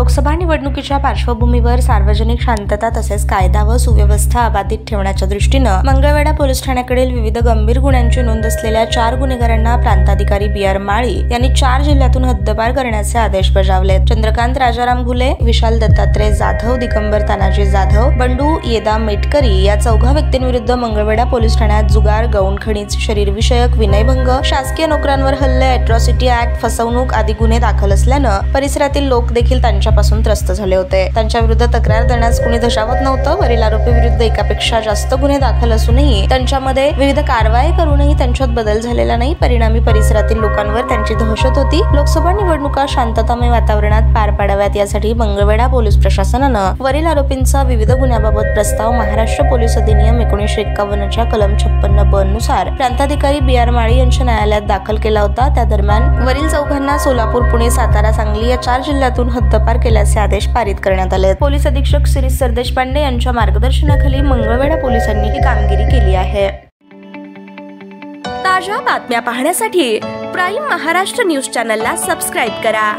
लोकसभा निवडणुकीच्या पार्श्वभूमीवर सार्वजनिक शांतता तसेच कायदा व सुव्यवस्था अबाधित ठेवण्याच्या दृष्टीनं मंगळवेढा पोलीस ठाण्याकडील विविध गंभीर गुन्ह्यांची नोंद असलेल्या 4 गुन्हेगारांना प्रांताधिकारी बी.आर. माळी यांनी 4 जिल्ह्यातून हद्दपार करण्याचे आदेश बजावलेत। चंद्रकांत राजाराम घुले, विशाल दत्तात्रय जाधव, दिगंबर तानाजी जाधव, बंडू येदा मेटकरी या 4 व्यक्तींविरुद्ध मंगळवेढा पोलीस ठाण्यात जुगार, गौण खनिज, शरीरविषयक विनयभंग, शासकीय नोकरांवर हल्ले, अॅट्रॉसिटी ऍक्ट, फसवणूक आदी गुन्हे दाखल असल्यानं परिसरातील लोक देखील त्यांच्यापासून त्रस्त झाले होते। त्यांच्या विरुद्ध तक्रार देण्यास कुणी धजावत नव्हतं। वरील आरोपी विरुद्ध एकापेक्षा जास्त गुन्हे दाखल असूनही त्यांच्यामध्ये विविध कारवाई करूनही त्यांच्यात बदल झालेला नाही। परिणामी परिसरातील लोकांवर त्यांची दहशत होती। लोकसभा निवडणुका शांततामय वातावरणात पार पाडाव्यात यासाठी मंगळवेढा पोलीस प्रशासनानं वरील आरोपींचा विविध गुन्ह्याबाबत प्रस्ताव महाराष्ट्र पोलीस अधिनियम 1951 च्या कलम 56(ब) नुसार प्रांताधिकारी बी.आर. माळी यांच्या न्यायालयात दाखल केला होता। त्या दरम्यान वरील 4 सोलापूर, पुणे, सातारा, सांगली या 4 जिल्ह्यातून हद्दपार केल्याचे आदेश पारित करण्यात आले। पोलीस अधीक्षक श्री सरदेश पांडे यांच्या मार्गदर्शनाखाली मंगळवेढा पोलिसांनी ही कामगिरी केली आहे। ताज्या बातम्या पाहण्यासाठी प्राईम महाराष्ट्र न्यूज चॅनलला सबस्क्राईब करा।